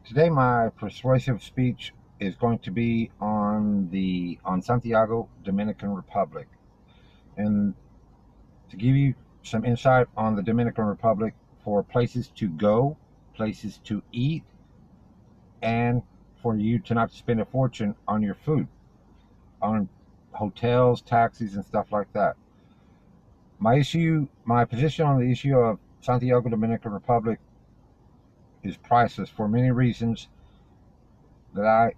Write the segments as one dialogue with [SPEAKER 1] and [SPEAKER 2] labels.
[SPEAKER 1] Today, my persuasive speech is going to be on Santiago, Dominican Republic, and to give you some insight on the Dominican Republic for places to go, places to eat, and for you to not spend a fortune on your food, on hotels, taxis, and stuff like that. My position on the issue of Santiago, Dominican Republic is priceless for many reasons that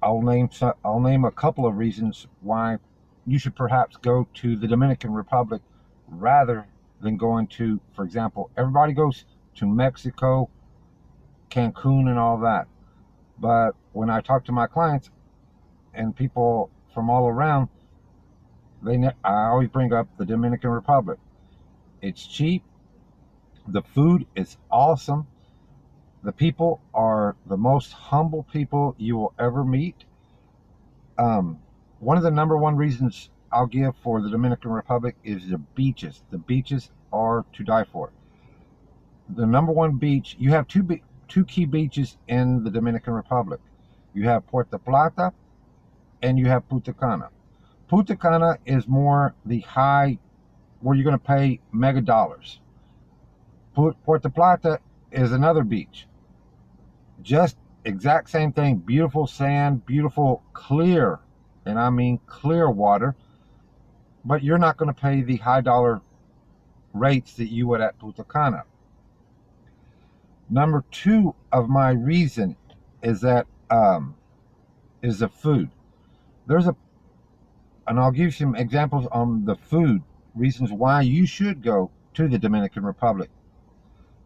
[SPEAKER 1] I'll name a couple of reasons why you should perhaps go to the Dominican Republic rather than going to, for example, everybody goes to Mexico, Cancun, and all that. But when I talk to my clients and people from all around, I always bring up the Dominican Republic. It's cheap. The food is awesome. The people are the most humble people you will ever meet. Um, One of the number one reasons I'll give for the Dominican Republic is the beaches. The beaches are to die for. The number one beach, you have two key beaches in the Dominican Republic. You have Puerto Plata and you have Punta Cana. Punta Cana is more the high where you're going to pay mega dollars. Puerto Plata is another beach. Just exact same thing. Beautiful sand, beautiful clear, and I mean clear water, but you're not going to pay the high dollar rates that you would at Punta Cana. Number two of my reason is that is the food. There's a, and I'll give you some examples on the food reasons why you should go to the Dominican Republic.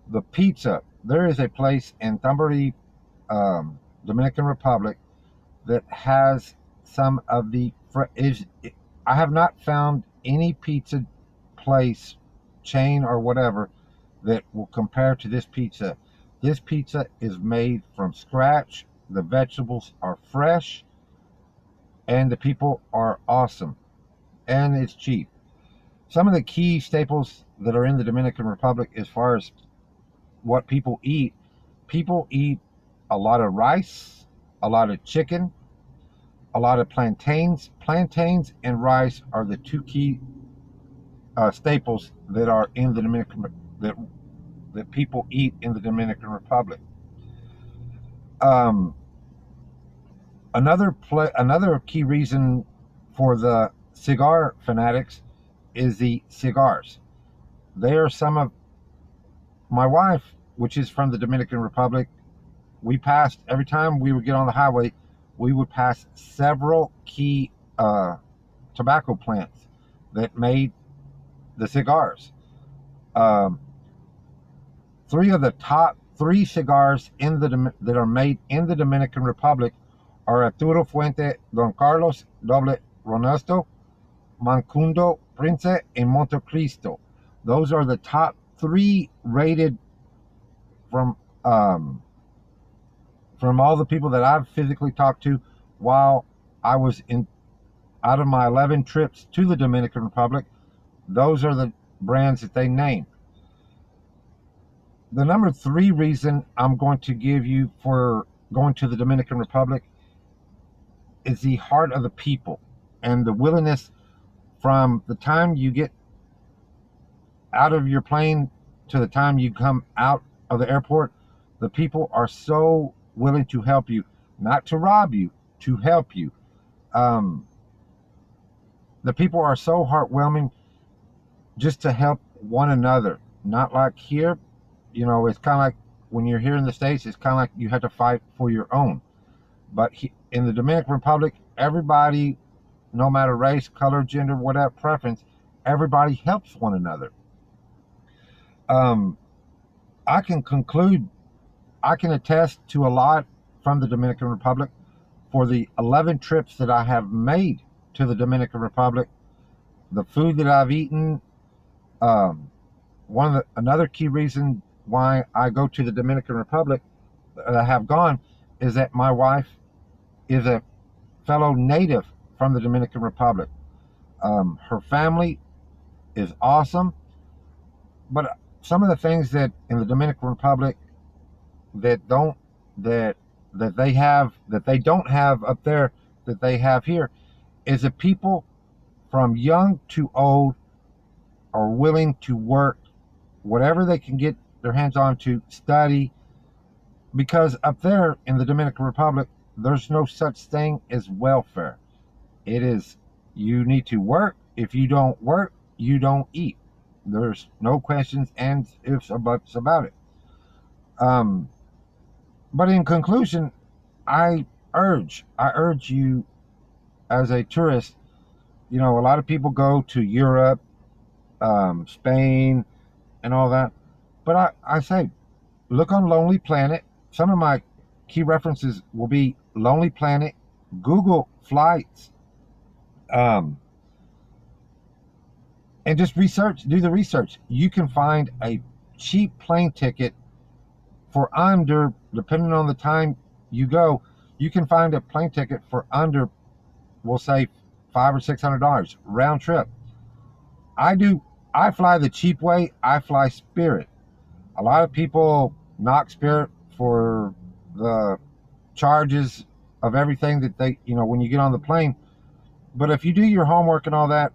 [SPEAKER 1] The pizza. There is a place in Tambori, Dominican Republic, that has some of the is. I have not found any pizza place, chain or whatever, that will compare to this pizza. This pizza is made from scratch. The vegetables are fresh, and the people are awesome, and it's cheap. Some of the key staples that are in the Dominican Republic, as far as what people eat a lot of rice, a lot of chicken, a lot of plantains. Plantains and rice are the two key staples that are in the Dominican that that people eat in the Dominican Republic. Um, another key reason for the cigar fanatics is the cigars. They are some of my wife, which is from the Dominican Republic. We passed every time we would get on the highway, we would pass several key tobacco plants that made the cigars. Um, Three of the top three cigars that are made in the Dominican Republic are Arturo Fuente, Don Carlos, Doble Ronesto, Mancundo, Prince, and Montecristo. Those are the top three rated from um, from all the people that I've physically talked to while I was in out of my 11 trips to the Dominican Republic. Those are the brands that they name. The number three reason I'm going to give you for going to the Dominican Republic is the heart of the people and the willingness from the time you get out of your plane to the time you come out of the airport. The people are so willing to help you, not to rob you, to help you. Um, the people are so heartwarming just to help one another. Not like here, it's kind of like when you're here in the States, it's kind of like you have to fight for your own. But in the Dominican Republic, everybody, no matter race, color, gender, whatever preference, everybody helps one another. Um, I can conclude, I can attest to a lot from the Dominican Republic for the 11 trips that I have made to the Dominican Republic. The food that I've eaten, um, another key reason why I go to the Dominican Republic that I have gone is that my wife is a fellow native from the Dominican Republic. Her family is awesome, but some of the things that in the Dominican Republic that don't that that they have, that they don't have up there, that they have here, is that people from young to old are willing to work whatever they can get their hands on to study, because up there in the Dominican Republic, there's no such thing as welfare. It is, you need to work. If you don't work, you don't eat. There's no questions and ifs or buts about it. Um, but in conclusion, I urge you as a tourist. You know, a lot of people go to Europe, Spain, and all that. But I say, look on Lonely Planet. Some of my key references will be Lonely Planet, Google flights, um, and just do the research. You can find a cheap plane ticket for under, depending on the time you go, you can find a plane ticket for under, we'll say, $500 or $600 round trip. I fly the cheap way. I fly Spirit. A lot of people knock Spirit for the charges of everything that they, when you get on the plane. But if you do your homework and all that,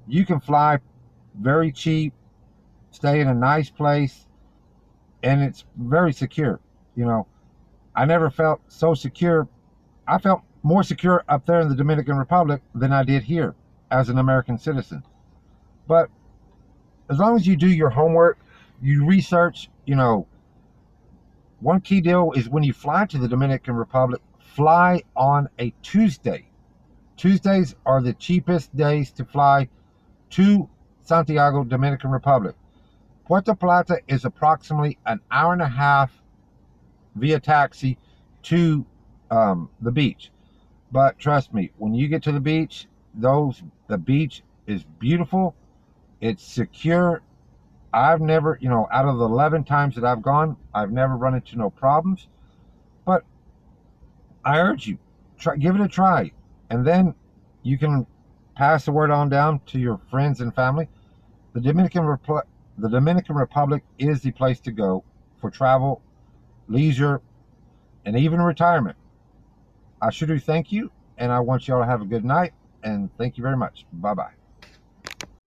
[SPEAKER 1] you can fly very cheap, stay in a nice place, and it's very secure. I never felt so secure. I felt more secure up there in the Dominican Republic than I did here as an American citizen. But as long as you do your homework, you research, one key deal is when you fly to the Dominican Republic, fly on a Tuesday. Tuesdays are the cheapest days to fly to Santiago, Dominican Republic. Puerto Plata is approximately an hour and a half via taxi to the beach. But trust me, when you get to the beach, the beach is beautiful. It's secure. I've never, out of the 11 times that I've gone, I've never run into no problems. But I urge you, give it a try. And then you can pass the word on down to your friends and family. The Dominican Republic is the place to go for travel, leisure, and even retirement. I sure do thank you, and I want y'all to have a good night, and thank you very much. Bye-bye.